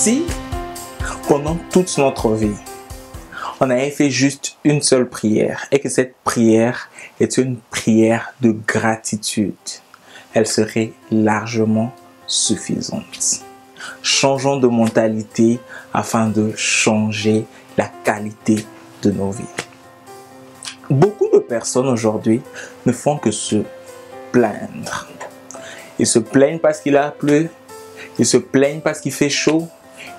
Si, pendant toute notre vie, on avait fait juste une seule prière et que cette prière est une prière de gratitude, elle serait largement suffisante. Changeons de mentalité afin de changer la qualité de nos vies. Beaucoup de personnes aujourd'hui ne font que se plaindre. Ils se plaignent parce qu'il a plu, ils se plaignent parce qu'il fait chaud,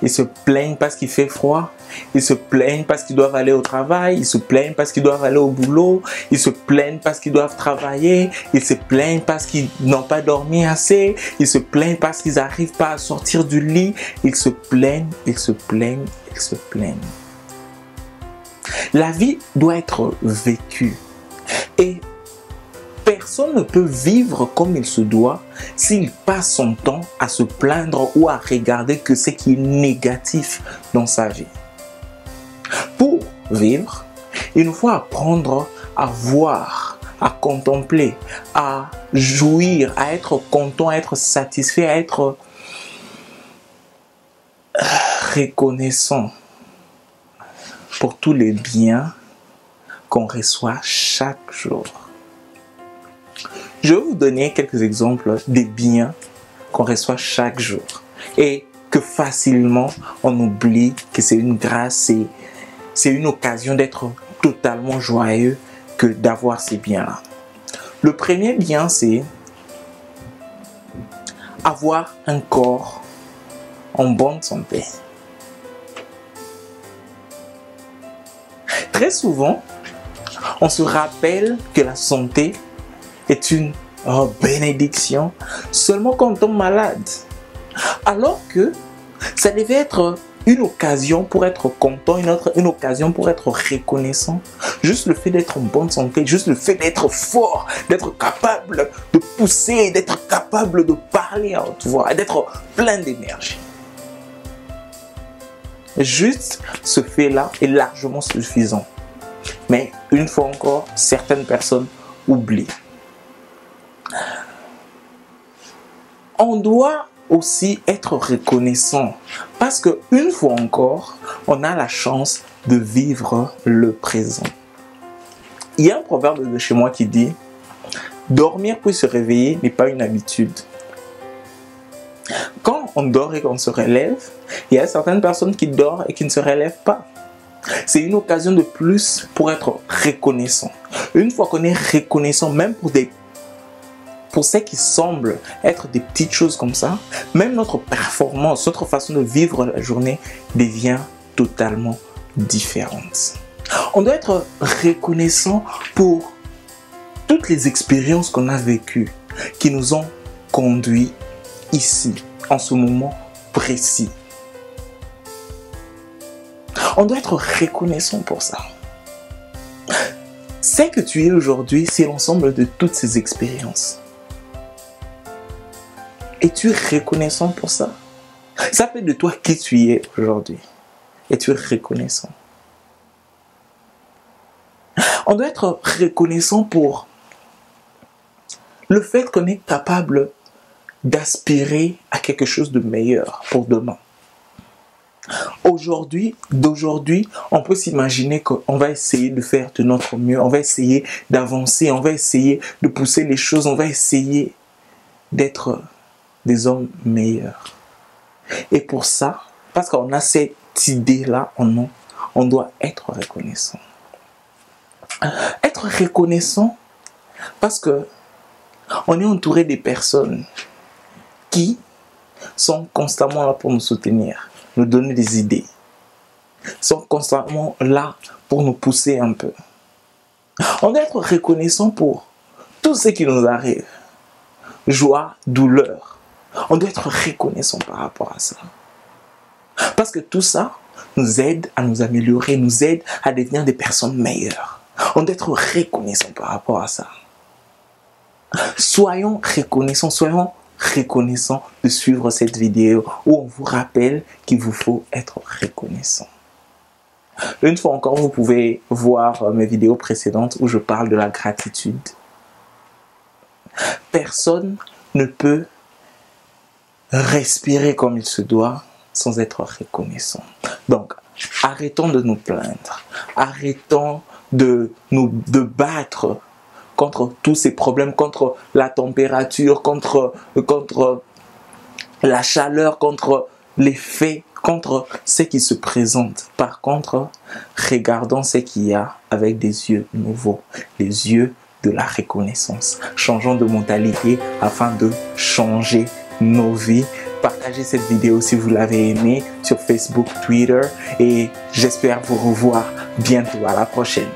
ils se plaignent parce qu'il fait froid, ils se plaignent parce qu'ils doivent aller au travail, ils se plaignent parce qu'ils doivent aller au boulot, ils se plaignent parce qu'ils doivent travailler, ils se plaignent parce qu'ils n'ont pas dormi assez, ils se plaignent parce qu'ils n'arrivent pas à sortir du lit, ils se plaignent, ils se plaignent, ils se plaignent. La vie doit être vécue et personne ne peut vivre comme il se doit s'il passe son temps à se plaindre ou à regarder que ce qui est négatif dans sa vie. Pour vivre, il nous faut apprendre à voir, à contempler, à jouir, à être content, à être satisfait, à être reconnaissant pour tous les biens qu'on reçoit chaque jour. Je vais vous donner quelques exemples des biens qu'on reçoit chaque jour et que facilement on oublie que c'est une grâce, c'est une occasion d'être totalement joyeux que d'avoir ces biens-là. Le premier bien, c'est avoir un corps en bonne santé. Très souvent, on se rappelle que la santé est une bénédiction seulement quand on tombe malade. Alors que ça devait être une occasion pour être content, une occasion pour être reconnaissant. Juste le fait d'être en bonne santé, juste le fait d'être fort, d'être capable de pousser, d'être capable de parler à haute voix, d'être plein d'énergie. Juste ce fait-là est largement suffisant. Mais une fois encore, certaines personnes oublient. On doit aussi être reconnaissant parce que une fois encore, on a la chance de vivre le présent. Il y a un proverbe de chez moi qui dit « Dormir puis se réveiller n'est pas une habitude ». Quand on dort et qu'on se relève, il y a certaines personnes qui dorment et qui ne se relèvent pas. C'est une occasion de plus pour être reconnaissant. Une fois qu'on est reconnaissant, même pour ce qui semble être des petites choses comme ça, même notre performance, notre façon de vivre la journée devient totalement différente. On doit être reconnaissant pour toutes les expériences qu'on a vécues, qui nous ont conduits ici, en ce moment précis. On doit être reconnaissant pour ça. Ce que tu es aujourd'hui, c'est l'ensemble de toutes ces expériences. Es-tu reconnaissant pour ça? Ça fait de toi qui tu es aujourd'hui. Es-tu reconnaissant? On doit être reconnaissant pour le fait qu'on est capable d'aspirer à quelque chose de meilleur pour demain. D'aujourd'hui, on peut s'imaginer qu'on va essayer de faire de notre mieux, on va essayer d'avancer, on va essayer de pousser les choses, on va essayer d'être des hommes meilleurs. Et pour ça, parce qu'on a cette idée-là en nous, on doit être reconnaissant. Être reconnaissant parce que on est entouré des personnes qui sont constamment là pour nous soutenir, nous donner des idées, sont constamment là pour nous pousser un peu. On doit être reconnaissant pour tout ce qui nous arrive, joie, douleur. On doit être reconnaissant par rapport à ça. Parce que tout ça nous aide à nous améliorer, nous aide à devenir des personnes meilleures. On doit être reconnaissant par rapport à ça. Soyons reconnaissants de suivre cette vidéo où on vous rappelle qu'il vous faut être reconnaissant. Une fois encore, vous pouvez voir mes vidéos précédentes où je parle de la gratitude. Personne ne peut respirer comme il se doit sans être reconnaissants. Donc, arrêtons de nous plaindre. Arrêtons de battre contre tous ces problèmes, contre la température, contre la chaleur, contre les faits, contre ce qui se présente. Par contre, regardons ce qu'il y a avec des yeux nouveaux, les yeux de la reconnaissance. Changeons de mentalité afin de changer nos vies. Partagez cette vidéo si vous l'avez aimée sur Facebook, Twitter et j'espère vous revoir bientôt. À la prochaine.